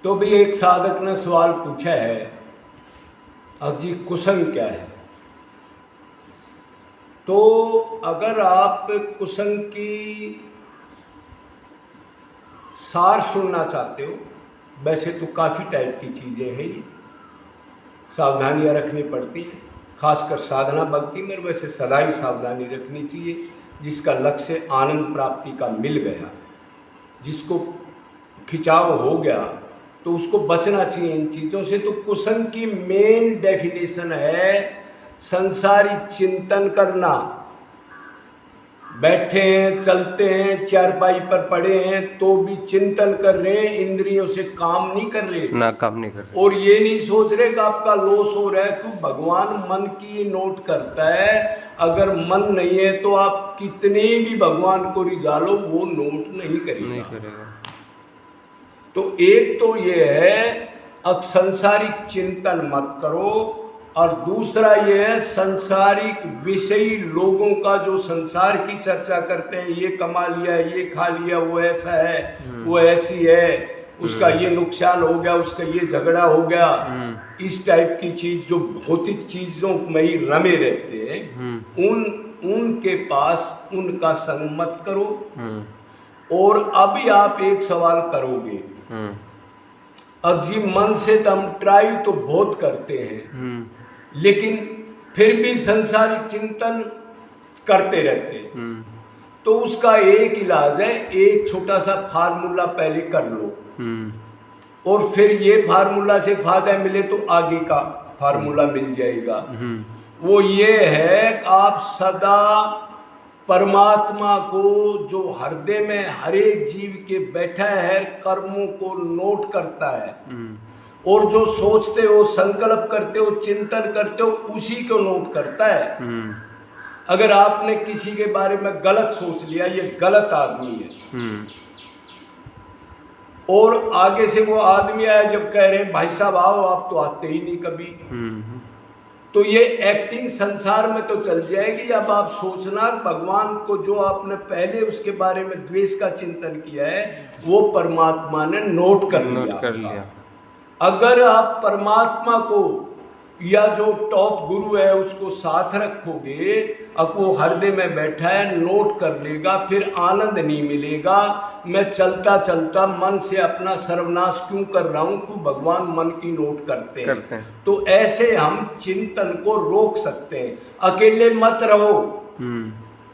तो भी एक साधक ने सवाल पूछा है, अब जी कुसंग क्या है? तो अगर आप कुसंग की सार सुनना चाहते हो, वैसे तो काफ़ी टाइप की चीज़ें हैं, ये सावधानियाँ रखनी पड़ती हैं, खासकर साधना भक्ति में वैसे सदा ही सावधानी रखनी चाहिए। जिसका लक्ष्य आनंद प्राप्ति का मिल गया, जिसको खिंचाव हो गया, तो उसको बचना चाहिए इन चीज़ों से। तो कुसंग की मेन डेफिनेशन है संसारी चिंतन करना। बैठे हैं, चलते हैं, चारपाई पर पड़े हैं, तो भी चिंतन कर रहे हैं, इंद्रियों से काम नहीं कर रहे, ना काम नहीं कर रहे, और ये नहीं सोच रहे कि आपका लॉस हो रहा है। क्यों? भगवान मन की नोट करता है। अगर मन नहीं है तो आप कितने भी भगवान को रिझा लो, वो नोट नहीं करेगा। तो एक तो ये है सांसारिक चिंतन मत करो, और दूसरा ये है संसारिक विषयी लोगों का जो संसार की चर्चा करते हैं, ये कमा लिया, ये खा लिया, वो ऐसा है, वो ऐसी है, उसका ये नुकसान हो गया, उसका ये झगड़ा हो गया, इस टाइप की चीज जो भौतिक चीजों में ही रमे रहते हैं, उनके पास उनका संग मत करो। और अभी आप एक सवाल करोगे, अब जी मन से तो हम ट्राई तो बहुत करते हैं, लेकिन फिर भी संसारिक चिंतन करते रहते हैं। तो उसका एक इलाज है, एक छोटा सा फार्मूला पहले कर लो, और फिर ये फार्मूला से फायदा मिले तो आगे का फार्मूला मिल जाएगा। वो ये है कि आप सदा परमात्मा को, जो हृदय में हर एक जीव के बैठा है, कर्मों को नोट करता है, और जो सोचते हो, संकल्प करते हो, चिंतन करते हो, उसी को नोट करता है। अगर आपने किसी के बारे में गलत सोच लिया, ये गलत आदमी है, और आगे से वो आदमी आया जब कह रहे हैं भाई साहब आओ, आप तो आते ही नहीं कभी, तो ये एक्टिंग संसार में तो चल जाएगी। अब आप सोचना भगवान को, जो आपने पहले उसके बारे में द्वेष का चिंतन किया है, वो परमात्मा ने नोट कर लिया। अगर आप परमात्मा को या जो टॉप गुरु है उसको साथ रखोगे, अब वो हृदय में बैठा है, नोट कर लेगा, फिर आनंद नहीं मिलेगा। मैं चलता चलता मन से अपना सर्वनाश क्यों कर रहा हूँ? क्यों? भगवान मन की नोट करते हैं। तो ऐसे हम चिंतन को रोक सकते हैं। अकेले मत रहो,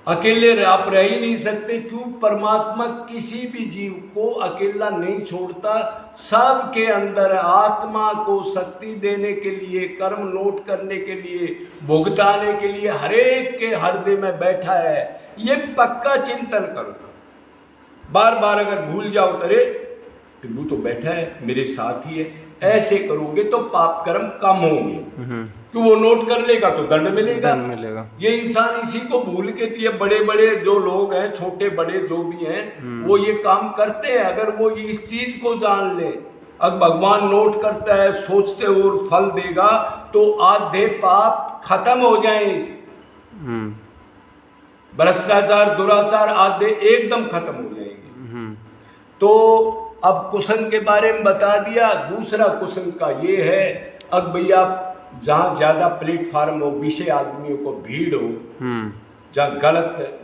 अकेले आप रह ही नहीं सकते। क्यों? परमात्मा किसी भी जीव को अकेला नहीं छोड़ता, सबके अंदर आत्मा को शक्ति देने के लिए, कर्म नोट करने के लिए, भुगताने के लिए हर एक के हृदय में बैठा है। ये पक्का चिंतन करो। बार बार अगर भूल जाओ, अरे टिब्बू तो बैठा है, मेरे साथ ही है, ऐसे करोगे तो पाप कर्म कम होंगे। कि वो नोट कर लेगा तो दंड मिलेगा। ये इंसान इसी को भूल के, ये बड़े बड़े जो लोग हैं, छोटे बड़े जो भी हैं, वो ये काम करते हैं। अगर वो इस चीज को जान ले, अब भगवान नोट करता है, सोचते हो और फल देगा, तो आधे पाप खत्म हो जाए। भ्रष्टाचार, दुराचार आधे एकदम खत्म हो जाएंगे। तो अब कुसंग के बारे में बता दिया। दूसरा कुसंग का ये है, अब भैया जहाँ ज्यादा प्लेटफार्म हो, विषय आदमियों को भीड़ हो, जहाँ गलत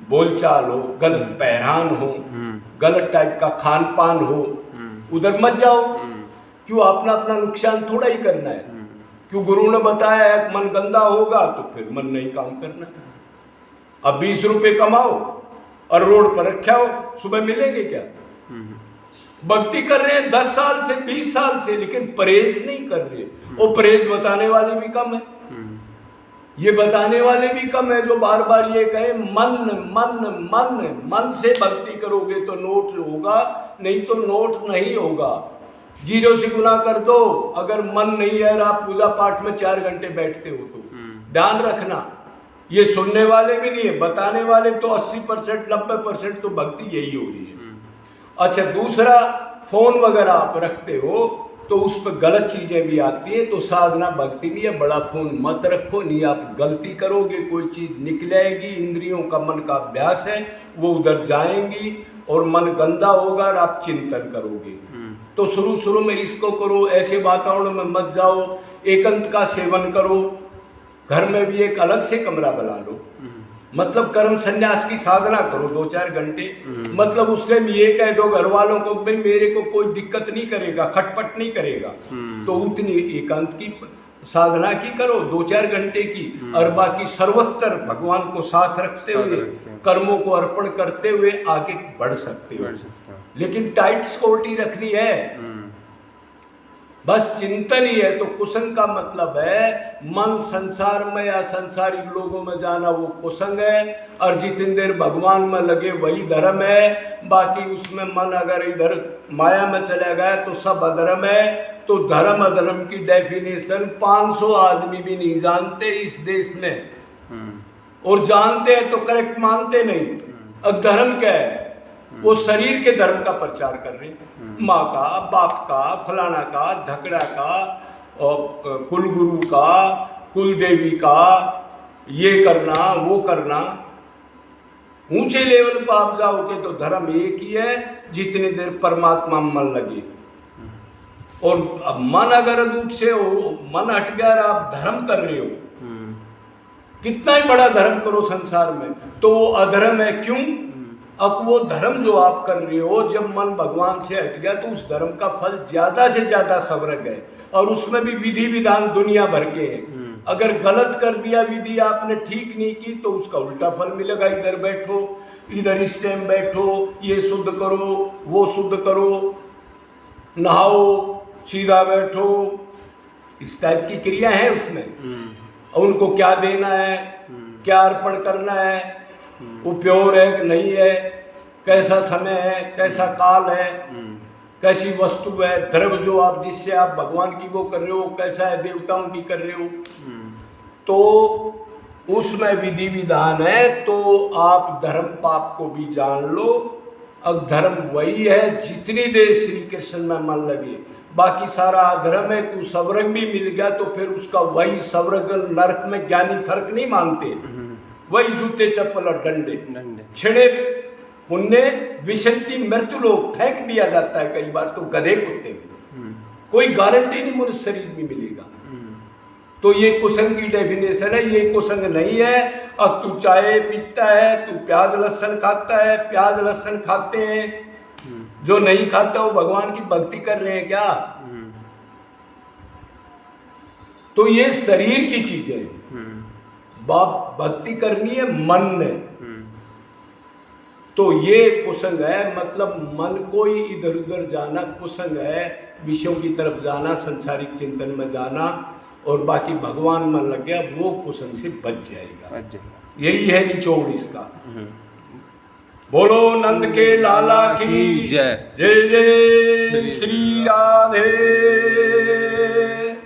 बोलचाल हो, गलत पहरान हो, गलत टाइप का खान पान हो, उधर मत जाओ। क्यों? अपना अपना नुकसान थोड़ा ही करना है। क्यों? गुरु ने बताया है मन गंदा होगा तो फिर मन नहीं काम करना। अब 20 रुपए कमाओ और रोड पर रखा हो, सुबह मिलेंगे क्या? भक्ति कर रहे हैं 10 साल से, 20 साल से, लेकिन परहेज नहीं कर रहे। और परहेज बताने वाले भी कम है। ये बताने वाले भी कम है जो बार बार ये कहे मन मन मन। मन से भक्ति करोगे तो नोट होगा, नहीं तो नोट नहीं होगा। 0 से गुना कर दो। अगर मन नहीं है और आप पूजा पाठ में 4 घंटे बैठते हो तो ध्यान रखना, ये सुनने वाले भी नहीं है, बताने वाले तो 80% 90% तो भक्ति यही हो रही है। अच्छा, दूसरा, फोन वगैरह आप रखते हो तो उस पर गलत चीजें भी आती है। तो साधना भक्ति में है, बड़ा फोन मत रखो, नहीं आप गलती करोगे, कोई चीज निकलेगी। इंद्रियों का, मन का अभ्यास है, वो उधर जाएंगी और मन गंदा होगा और आप चिंतन करोगे। तो शुरू शुरू में इसको करो, ऐसे वातावरण में मत जाओ, एकांत का सेवन करो, घर में भी एक अलग से कमरा बना लो, मतलब कर्म संन्यास की साधना करो 2-4 घंटे। मतलब उस टाइम ये कह दो घर वालों को भाई मेरे को कोई दिक्कत नहीं करेगा, खटपट नहीं करेगा, तो उतनी एकांत की साधना की करो 2-4 घंटे की, और बाकी सर्वत्र भगवान को साथ रखते हुए कर्मों को अर्पण करते हुए आगे बढ़ सकते हो। लेकिन टाइट सिक्योरिटी रखनी है, बस चिंतन ही है। तो कुसंग का मतलब है मन संसार में या संसारिक लोगों में जाना, वो कुसंग है, और जितनी देर भगवान में लगे वही धर्म है। बाकी उसमें मन अगर इधर माया में चला गया तो सब अधर्म है। तो धर्म अधर्म की डेफिनेशन 500 आदमी भी नहीं जानते इस देश में, और जानते हैं तो करेक्ट मानते नहीं। अब धर्म क्या है? वो शरीर के धर्म का प्रचार कर रहे हैं, माँ का, बाप का, फलाना का, धकड़ा का, और कुल गुरु का, कुल देवी का, ये करना वो करना। ऊंचे लेवल पर आप जाओगे तो धर्म एक ही है, जितनी देर परमात्मा में मन लगे। और अब मन अगर दूर से हो, मन हट गया और आप धर्म कर रहे हो, कितना ही बड़ा धर्म करो संसार में, तो वो अधर्म है। क्यों? अब वो धर्म जो आप कर रहे हो, जब मन भगवान से हट गया तो उस धर्म का फल ज्यादा से ज्यादा स्वर्ग है, और उसमें भी विधि विधान दुनिया भर के हैं। अगर गलत कर दिया विधि, आपने ठीक नहीं की, तो उसका उल्टा फल मिलेगा। इधर बैठो, इधर इस टाइम बैठो, ये शुद्ध करो, वो शुद्ध करो, नहाओ, सीधा बैठो, इस टाइप की क्रिया है उसमें। और उनको क्या देना है, क्या अर्पण करना है, वो प्योर है कि नहीं है, कैसा समय है, कैसा काल है, कैसी वस्तु है, द्रव्य जो आप जिससे आप भगवान की वो कर रहे हो कैसा है, देवताओं की कर रहे हो, तो उसमें विधि विधान है। तो आप धर्म पाप को भी जान लो। अब धर्म वही है जितनी देर श्री कृष्ण में मन लगे, बाकी सारा अधर्म है। तो स्वर्ग भी मिल गया तो फिर उसका वही स्वर्ग नरक में ज्ञानी फर्क नहीं मानते, वही जूते चप्पल और डंडे छिड़े पुण्य विशंति मृत्यु लोग फेंक दिया जाता है कई बार तो गधे कुत्ते में, कोई गारंटी नहीं मनुष्य शरीर में मिलेगा। तो ये कुसंग की डेफिनेशन है, ये कुसंग नहीं है। अब तू चाय पीता है, तू प्याज लहसुन खाता है, प्याज लहसुन खाते हैं जो नहीं खाता वो भगवान की भक्ति कर रहे हैं क्या? तो ये शरीर की चीजें, बाप भक्ति करनी है मन ने, तो ये कुसंग है। मतलब मन को ही इधर उधर जाना कुसंग है, विषयों की तरफ जाना, संसारिक चिंतन में जाना, और बाकी भगवान मन लग गया वो कुसंग से बच जाएगा। यही है निचोड़ इसका। बोलो नंद के लाला की जय। जय जय श्री राधे।